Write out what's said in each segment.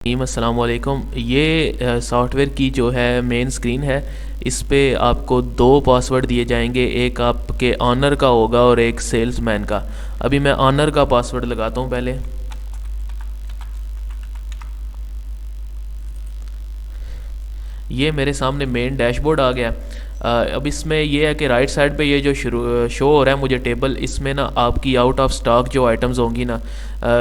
अस्सलाम वालेकुम। ये सॉफ्टवेयर की जो है मेन स्क्रीन है। इस पे आपको दो पासवर्ड दिए जाएंगे, एक आपके ऑनर का होगा और एक सेल्समैन का। अभी मैं ऑनर का पासवर्ड लगाता हूँ पहले। ये मेरे सामने मेन डैशबोर्ड आ गया। अब इसमें ये है कि राइट साइड पे ये जो शुरू शो हो रहा है मुझे टेबल, इसमें ना आपकी आउट ऑफ स्टॉक जो आइटम्स होंगी ना,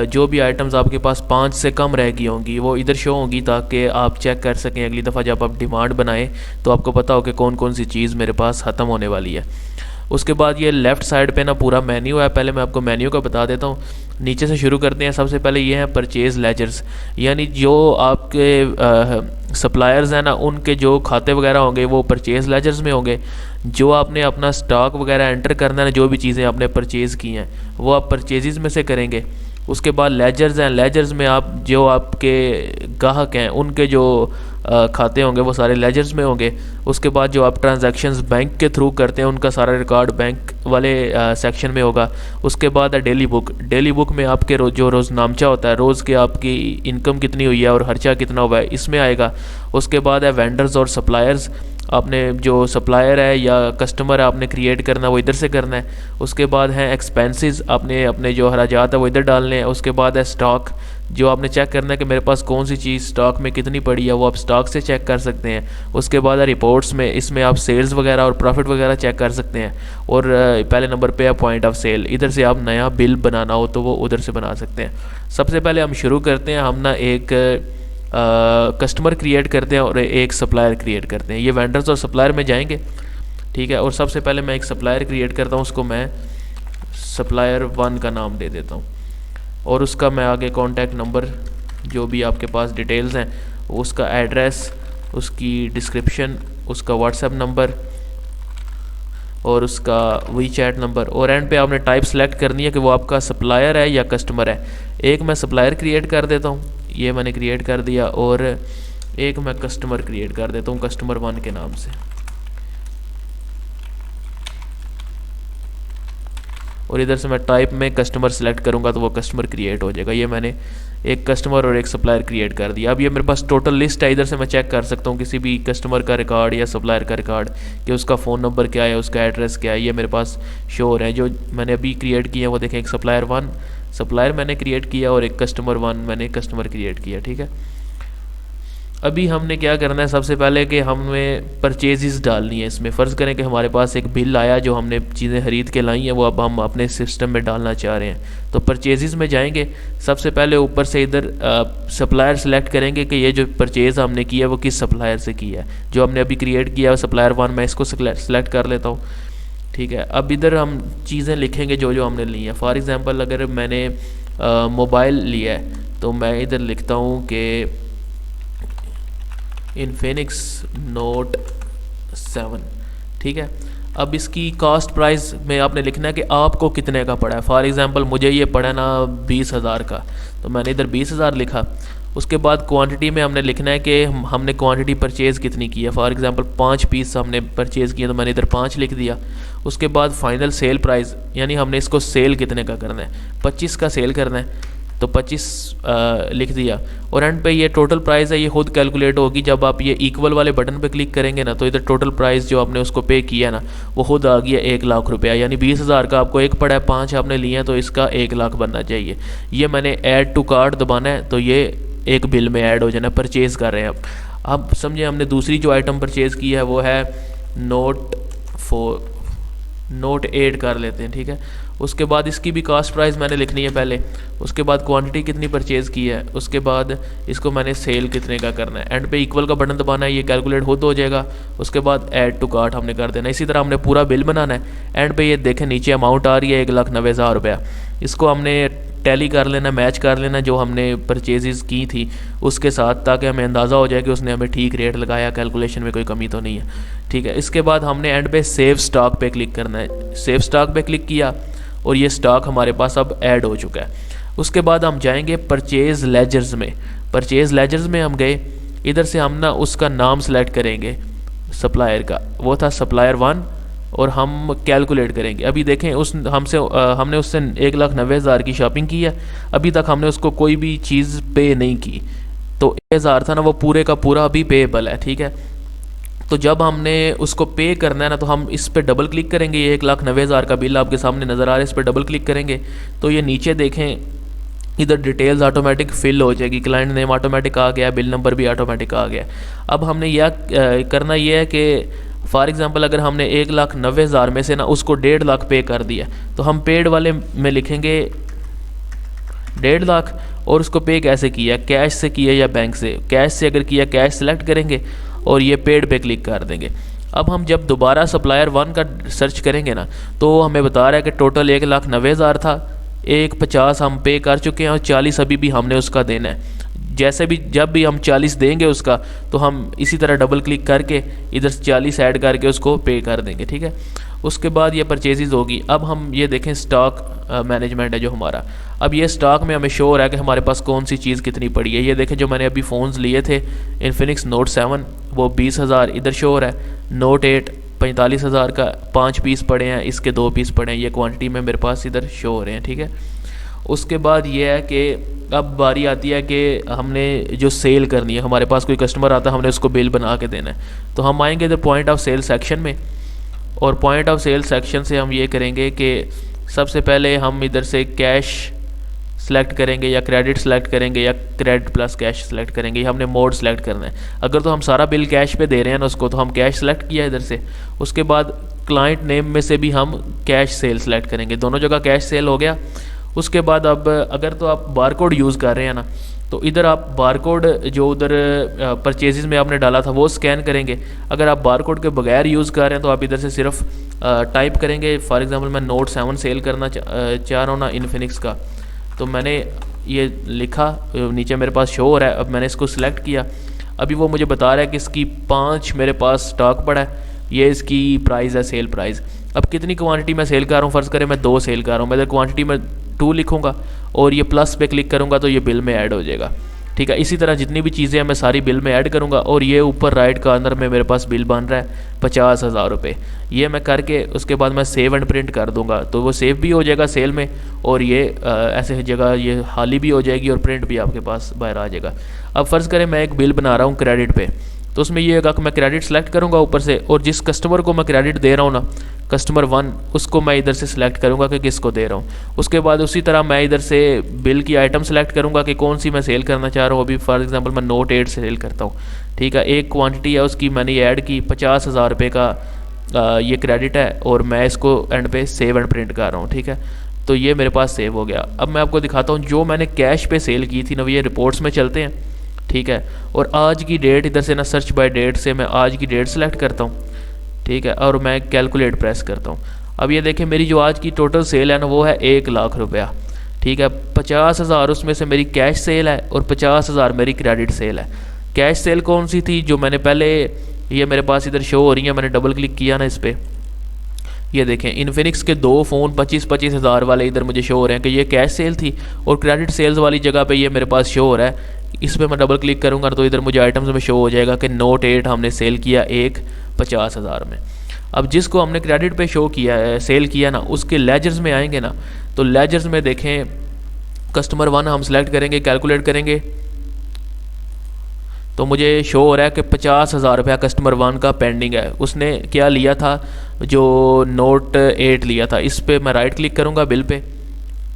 जो भी आइटम्स आपके पास 5 से कम रह गई होंगी वो इधर शो होंगी, ताकि आप चेक कर सकें अगली दफ़ा जब आप डिमांड बनाएं तो आपको पता हो कि कौन कौन सी चीज़ मेरे पास ख़त्म होने वाली है। उसके बाद ये लेफ़्ट साइड पे ना पूरा मेन्यू है। पहले मैं आपको मेन्यू का बता देता हूँ। नीचे से शुरू करते हैं। सबसे पहले ये हैं परचेज़ लेजर्स, यानी जो आपके सप्लायर्स हैं ना उनके जो खाते वगैरह होंगे वो परचेज़ लेजर्स में होंगे। जो आपने अपना स्टॉक वगैरह एंटर करना है, जो भी चीज़ें आपने परचेज़ की हैं वो आप परचेज़ में से करेंगे। उसके बाद लेजर्स हैं। लेजर्स में आप जो आपके गाहक हैं उनके जो खाते होंगे वो सारे लेजर्स में होंगे। उसके बाद जो आप ट्रांजैक्शंस बैंक के थ्रू करते हैं उनका सारा रिकॉर्ड बैंक वाले सेक्शन में होगा। उसके बाद है डेली बुक। डेली बुक में आपके जो रोज़नामचा होता है, रोज़ के आपकी इनकम कितनी हुई है और खर्चा कितना हुआ है, इसमें आएगा। उसके बाद है वेंडर्स और सप्लायर्स। आपने जो सप्लायर है या कस्टमर है आपने क्रिएट करना है वो इधर से करना है। उसके बाद है एक्सपेंसेस, आपने अपने जो अखराजात है वो इधर डालने हैं। उसके बाद है स्टॉक, जो आपने चेक करना है कि मेरे पास कौन सी चीज़ स्टॉक में कितनी पड़ी है, वो आप स्टॉक से चेक कर सकते हैं। उसके बाद है रिपोर्ट्स में, इसमें आप सेल्स वगैरह और प्रॉफिट वगैरह चेक कर सकते हैं। और पहले नंबर पे है पॉइंट ऑफ सेल, इधर से आप नया बिल बनाना हो तो वो उधर से बना सकते हैं। सबसे पहले हम शुरू करते हैं, हम ना एक कस्टमर क्रिएट करते हैं और एक सप्लायर क्रिएट करते हैं। ये वेंडर्स और सप्लायर में जाएंगे, ठीक है। और सबसे पहले मैं एक सप्लायर क्रिएट करता हूँ, उसको मैं सप्लायर 1 का नाम दे देता हूँ। और उसका मैं आगे कॉन्टैक्ट नंबर, जो भी आपके पास डिटेल्स हैं, उसका एड्रेस, उसकी डिस्क्रिप्शन, उसका व्हाट्सएप नंबर और उसका वी चैट नंबर, और एंड पे आपने टाइप सेलेक्ट करनी है कि वो आपका सप्लायर है या कस्टमर है। एक मैं सप्लायर क्रिएट कर देता हूँ, ये मैंने क्रिएट कर दिया। और एक मैं कस्टमर क्रिएट कर देता हूँ कस्टमर 1 के नाम से। और इधर से मैं टाइप में कस्टमर सेलेक्ट करूँगा तो वो कस्टमर क्रिएट हो जाएगा। ये मैंने एक कस्टमर और एक सप्लायर क्रिएट कर दिया। अब ये मेरे पास टोटल लिस्ट है, इधर से मैं चेक कर सकता हूँ किसी भी कस्टमर का रिकॉर्ड या सप्लायर का रिकॉर्ड कि उसका फ़ोन नंबर क्या है, उसका एड्रेस क्या है, ये मेरे पास शो हो रहा है। जो मैंने अभी क्रिएट किया है वो देखें, एक सप्लायर 1 सप्लायर मैंने क्रिएट किया और एक कस्टमर 1 मैंने कस्टमर क्रिएट किया, ठीक है। अभी हमने क्या करना है, सबसे पहले कि हमें परचेज़ डालनी है इसमें। फ़र्ज़ करें कि हमारे पास एक बिल आया जो हमने चीज़ें ख़रीद के लाई हैं, वो अब हम अपने सिस्टम में डालना चाह रहे हैं। तो परचेज़ में जाएंगे। सबसे पहले ऊपर से इधर सप्लायर सेलेक्ट करेंगे कि ये जो परचेज़ हमने किया है वो किस सप्लायर से किया है। जो हमने अभी क्रिएट किया है सप्लायर 1, मैं इसको सेलेक्ट कर लेता हूँ, ठीक है। अब इधर हम चीज़ें लिखेंगे जो जो हमने ली हैं। फॉर एग्ज़ाम्पल अगर मैंने मोबाइल लिया है तो मैं इधर लिखता हूँ कि इन्फिनिक्स नोट 7, ठीक है। अब इसकी कॉस्ट प्राइस में आपने लिखना है कि आपको कितने का पड़ा है। फॉर एग्ज़ाम्पल मुझे ये पड़ा ना 20,000 का, तो मैंने इधर 20,000 लिखा। उसके बाद क्वांटिटी में हमने लिखना है कि हमने क्वांटिटी परचेज़ कितनी की है। फॉर एग्ज़ाम्पल 5 पीस हमने परचेज़ किया तो मैंने इधर 5 लिख दिया। उसके बाद फाइनल सेल प्राइस, यानी हमने इसको सेल कितने का करना है, 25 का सेल करना है तो 25 लिख दिया। और एंड पे ये टोटल प्राइस है, ये खुद कैलकुलेट होगी। जब आप ये इक्वल वाले बटन पे क्लिक करेंगे ना तो इधर टोटल प्राइस जो आपने उसको पे किया ना वो खुद आ गया 1,00,000 रुपया। यानी 20,000 का आपको एक पड़ा है, 5 आपने लिए हैं तो इसका 1,00,000 बनना चाहिए। ये मैंने ऐड टू कार्ट दबाना है तो ये एक बिल में ऐड हो जाना। परचेज़ कर रहे हैं अब समझे। हमने दूसरी जो आइटम परचेज़ की है वो है नोट 8 कर लेते हैं, ठीक है। उसके बाद इसकी भी कास्ट प्राइस मैंने लिखनी है पहले। उसके बाद क्वांटिटी कितनी परचेज़ की है, उसके बाद इसको मैंने सेल कितने का करना है। एंड पे इक्वल का बटन दबाना है, ये कैलकुलेट खुद हो जाएगा। उसके बाद ऐड टू कार्ट हमने कर देना। इसी तरह हमने पूरा बिल बनाना है। एंड पे ये देखें नीचे अमाउंट आ रही है 1,90,000 रुपया। इसको हमने टैली कर लेना, मैच कर लेना जो हमने परचेज़ की थी उसके साथ, ताकि हमें अंदाज़ा हो जाए कि उसने हमें ठीक रेट लगाया, कैलकुलेशन में कोई कमी तो नहीं है, ठीक है। इसके बाद हमने एंड पे सेव स्टॉक पे क्लिक करना है। सेव स्टॉक पे क्लिक किया और ये स्टॉक हमारे पास अब ऐड हो चुका है। उसके बाद हम जाएंगे परचेज़ लेजर्स में। परचेज़ लेजर्स में हम गए, इधर से हम ना उसका नाम सेलेक्ट करेंगे सप्लायर का, वो था सप्लायर 1, और हम कैलकुलेट करेंगे। अभी देखें हमने उससे 1,90,000 की शॉपिंग की है। अभी तक हमने उसको कोई भी चीज़ पे नहीं की, तो 1000 था ना, वो पूरे का पूरा अभी पेएबल है, ठीक है। तो जब हमने उसको पे करना है ना, तो हम इस पर डबल क्लिक करेंगे। ये 1,90,000 का बिल आपके सामने नज़र आ रहा है, इस पर डबल क्लिक करेंगे तो ये नीचे देखें, इधर डिटेल्स ऑटोमेटिक फिल हो जाएगी, क्लाइंट नेम ऑटोमेटिक आ गया, बिल नंबर भी ऑटोमेटिक आ गया। अब हमने यह करना ये है कि फॉर एग्ज़ाम्पल अगर हमने 1,90,000 में से ना उसको 1.5 लाख पे कर दिया, तो हम पेड वाले में लिखेंगे 1.5 लाख, और उसको पे कैसे किया, कैश से किया या बैंक से। कैश से अगर किया, कैश सेलेक्ट करेंगे और ये पेड पे क्लिक कर देंगे। अब हम जब दोबारा सप्लायर 1 का सर्च करेंगे ना, तो हमें बता रहा है कि टोटल 1,90,000 था, 1,50 हम पे कर चुके हैं और 40 अभी भी हमने उसका देना है। जैसे भी जब भी हम 40 देंगे उसका, तो हम इसी तरह डबल क्लिक करके इधर से 40 ऐड करके उसको पे कर देंगे, ठीक है। उसके बाद ये परचेजेज होगी। अब हम ये देखें, स्टॉक मैनेजमेंट है जो हमारा। अब ये स्टॉक में हमें शो हो रहा है कि हमारे पास कौन सी चीज़ कितनी पड़ी है। ये देखें, जो मैंने अभी फ़ोन्स लिए थे इन्फिनिक्स नोट 7, वो 20,000 इधर शो हो रहा है। नोट 8 45,000 का 5 पीस पड़े हैं, इसके 2 पीस पड़े हैं, ये क्वांटिटी में मेरे पास इधर शो हो रहे हैं, ठीक है। उसके बाद ये है कि अब बारी आती है कि हमने जो सेल करनी है, हमारे पास कोई कस्टमर आता है, हमने उसको बिल बना के देना है। तो हम आएंगे इधर पॉइंट ऑफ सेल सेक्शन में, और पॉइंट ऑफ सेल सेक्शन से हम ये करेंगे कि सबसे पहले हम इधर से कैश सेलेक्ट करेंगे या क्रेडिट सेलेक्ट करेंगे या क्रेडिट प्लस कैश सेलेक्ट करेंगे, हमने मोड सेलेक्ट करना है। अगर तो हम सारा बिल कैश पे दे रहे हैं ना उसको, तो हम कैश सेलेक्ट किया इधर से। उसके बाद क्लाइंट नेम में से भी हम कैश सेल सेलेक्ट करेंगे, दोनों जगह कैश सेल हो गया। उसके बाद अब अगर तो आप बारकोड यूज़ कर रहे हैं ना, तो इधर आप बारकोड जो उधर परचेजेस में आपने डाला था वो स्कैन करेंगे। अगर आप बारकोड के बगैर यूज़ कर रहे हैं तो आप इधर से सिर्फ टाइप करेंगे। फॉर एग्जांपल मैं नोट 7 सेल करना चाह रहा हूँ ना इन्फिनिक्स का, तो मैंने ये लिखा, नीचे मेरे पास शो हो रहा है। अब मैंने इसको सिलेक्ट किया, अभी वो मुझे बता रहा है कि इसकी 5 मेरे पास स्टॉक पड़ा है, ये इसकी प्राइस है, सेल प्राइस। अब कितनी क्वांटिटी मैं सेल कर रहा हूँ, फ़र्ज़ करें मैं 2 सेल कर रहा हूँ, मैं इधर क्वांटिटी में 2 लिखूँगा और ये प्लस पे क्लिक करूँगा तो ये बिल में ऐड हो जाएगा, ठीक है। इसी तरह जितनी भी चीज़ें हैं मैं सारी बिल में ऐड करूँगा। और ये ऊपर राइट कॉर्नर में मेरे पास बिल बन रहा है 50,000 रुपये। ये मैं करके उसके बाद मैं सेव एंड प्रिंट कर दूँगा, तो वो सेव भी हो जाएगा सेल में, और ये ऐसे जगह ये हाली भी हो जाएगी और प्रिंट भी आपके पास बाहर आ जाएगा। अब फ़र्ज़ करें मैं एक बिल बना रहा हूँ क्रेडिट पे, तो उसमें ये होगा कि मैं क्रेडिट सेलेक्ट करूँगा ऊपर से, और जिस कस्टमर को मैं क्रेडिट दे रहा हूँ ना, कस्टमर 1, उसको मैं इधर से सिलेक्ट करूँगा कि किसको दे रहा हूँ। उसके बाद उसी तरह मैं इधर से बिल की आइटम सेलेक्ट करूँगा कि कौन सी मैं सेल करना चाह रहा हूँ। अभी फॉर एग्जांपल मैं नोट 8 सेल करता हूँ, ठीक है। एक क्वांटिटी है उसकी मैंने ऐड की, 50,000 रुपये का ये क्रेडिट है, और मैं इसको एंड पे सेव एंड प्रिंट कर रहा हूँ, ठीक है। तो ये मेरे पास सेव हो गया। अब मैं आपको दिखाता हूँ जो मैंने कैश पे सेल की थी ना, ये रिपोर्ट्स में चलते हैं, ठीक है। और आज की डेट इधर से ना सर्च बाय डेट से मैं आज की डेट सेलेक्ट करता हूँ, ठीक है, और मैं कैलकुलेट प्रेस करता हूँ। अब ये देखें, मेरी जो आज की टोटल सेल है ना वो है 1 लाख रुपया, ठीक है। 50,000 उसमें से मेरी कैश सेल है और 50,000 मेरी क्रेडिट सेल है। कैश सेल कौन सी थी, जो मैंने पहले, ये मेरे पास इधर शो हो रही है, मैंने डबल क्लिक किया ना इस पर, ये देखें इन्फिनिक्स के 2 फ़ोन 25-25 हज़ार वाले इधर मुझे शो हो रहे हैं कि ये कैश सेल थी, और क्रेडिट सेल्स वाली जगह पे ये मेरे पास शो हो रहा है। इस पर मैं डबल क्लिक करूँगा तो इधर मुझे आइटम्स में शो हो जाएगा कि नोट 8 हमने सेल किया 50,000 में। अब जिसको हमने क्रेडिट पे शो किया है, सेल किया ना, उसके लेजर्स में आएंगे ना, तो लेजर्स में देखें कस्टमर 1 हम सेलेक्ट करेंगे, कैलकुलेट करेंगे, तो मुझे शो हो रहा है कि 50,000 रुपया कस्टमर 1 का पेंडिंग है। उसने क्या लिया था, जो नोट 8 लिया था। इस पर मैं राइट क्लिक करूँगा बिल पे,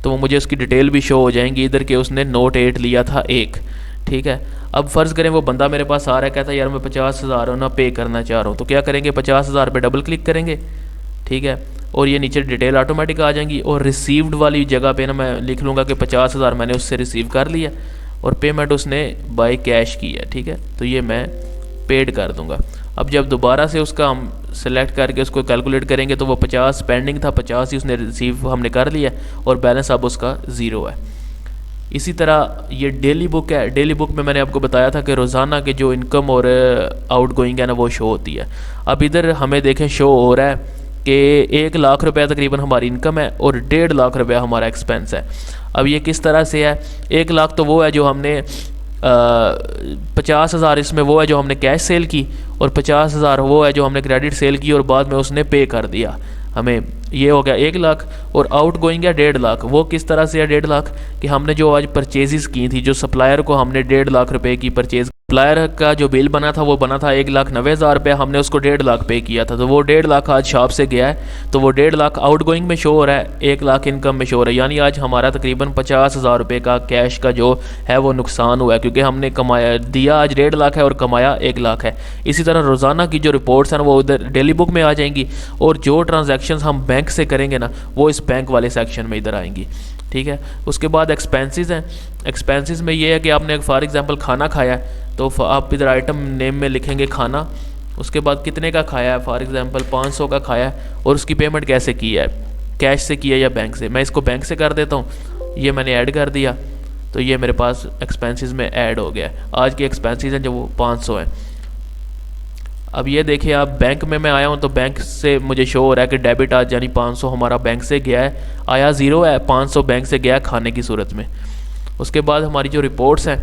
तो वो मुझे उसकी डिटेल भी शो हो जाएंगी इधर के उसने नोट 8 लिया था 1, ठीक है। अब फ़र्ज़ करें वो बंदा मेरे पास आ रहा है, कहता है यार मैं 50,000 ना पे करना चाह रहा हूँ, तो क्या करेंगे, 50,000 पे डबल क्लिक करेंगे, ठीक है। और ये नीचे डिटेल ऑटोमेटिक आ जाएंगी, और रिसीव्ड वाली जगह पे ना मैं लिख लूँगा कि 50,000 मैंने उससे रिसीव कर लिया और पेमेंट उसने बाय कैश की है, ठीक है। तो ये मैं पेड कर दूँगा। अब जब दोबारा से उसका हम सेलेक्ट करके उसको कैलकुलेट करेंगे तो वो 50 पेंडिंग था, 50 ही उसने रिसीव हमने कर लिया, और बैलेंस अब उसका 0 है। इसी तरह ये डेली बुक है। डेली बुक में मैंने आपको बताया था कि रोज़ाना के जो इनकम और आउट गोइंग है ना वो शो होती है। अब इधर हमें देखें शो हो रहा है कि 1 लाख रुपया तकरीबन हमारी इनकम है और 1.5 लाख रुपया हमारा एक्सपेंस है। अब ये किस तरह से है, 1 लाख तो वो है जो हमने 50,000 इसमें वो है जो हमने कैश सेल की, और 50,000 वो है जो हमने क्रेडिट सेल की और बाद में उसने पे कर दिया हमें ये हो गया 1 लाख, और आउट गोइंग है 1.5 लाख। वो किस तरह से है 1.5 लाख कि हमने जो आज परचेजेस की थी, जो सप्लायर को हमने 1.5 लाख रुपए की परचेज, सप्लायर का जो बिल बना था वो बना था 1,90,000 रुपये, हमने उसको 1.5 लाख पे किया था, तो वो 1.5 लाख आज शॉप से गया है, तो वो 1.5 लाख आउट गोइंग में शो हो रहा है, 1 लाख इनकम में शो हो रहा है। यानी आज हमारा तकरीबन 50,000 रुपये का कैश का जो है वो नुकसान हुआ है, क्योंकि हमने कमाया, दिया आज 1.5 लाख है और कमाया 1 लाख है। इसी तरह रोज़ाना की जो रिपोर्ट्स हैं वो उधर डेली बुक में आ जाएंगी, और जो ट्रांजैक्शंस हम बैंक से करेंगे ना वो इस बैंक वाले सेक्शन में इधर आएंगी। ठीक है। उसके बाद एक्सपेंसेस हैं। एक्सपेंसेस में ये है कि आपने फॉर एग्जांपल खाना खाया है, तो आप इधर आइटम नेम में लिखेंगे खाना, उसके बाद कितने का खाया है, फॉर एग्जांपल 500 का खाया है, और उसकी पेमेंट कैसे की है, कैश से की है या बैंक से। मैं इसको बैंक से कर देता हूँ, ये मैंने ऐड कर दिया, तो ये मेरे पास एक्सपेंसेस में ऐड हो गया। आज के एक्सपेंसेस हैं जो वो 500 हैं। अब ये देखिए आप, बैंक में मैं आया हूँ तो बैंक से मुझे शो हो रहा है कि डेबिट आज, यानी 500 हमारा बैंक से गया है, आया 0 है, 500 बैंक से गया है खाने की सूरत में। उसके बाद हमारी जो रिपोर्ट्स हैं,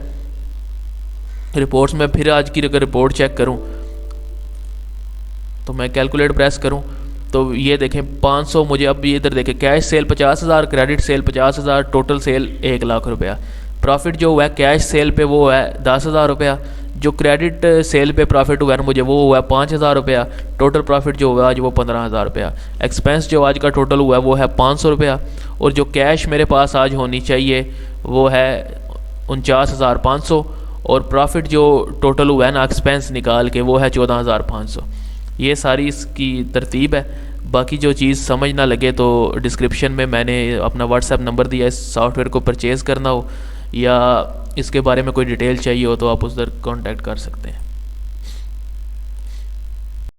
रिपोर्ट्स में फिर आज की अगर रिपोर्ट चेक करूं तो मैं कैलकुलेट प्रेस करूं तो ये देखें 500 मुझे, अब ये इधर देखें cash cell 50,000, credit sale 50,000, total sale 1 lakh रुपया। प्रॉफिट जो हुआ है कैश सेल पे वो है 10,000 रुपया, जो क्रेडिट सेल पे प्रॉफिट हुआ है मुझे वो हुआ है 5,000 रुपया, टोटल प्रॉफिट जो हुआ आज वो 15,000 रुपया। एक्सपेंस जो आज का टोटल हुआ है वो है 500 रुपया, और जो कैश मेरे पास आज होनी चाहिए वो है 49,500, और प्रॉफिट जो टोटल हुआ है ना एक्सपेंस निकाल के वो है 14,500। ये सारी इसकी तरतीब है। बाकी जो चीज़ समझ ना लगे तो डिस्क्रिप्शन में मैंने अपना व्हाट्सएप नंबर दिया है, इस सॉफ्टवेयर को परचेज़ करना हो या इसके बारे में कोई डिटेल चाहिए हो तो आप उस पर कॉन्टैक्ट कर सकते हैं।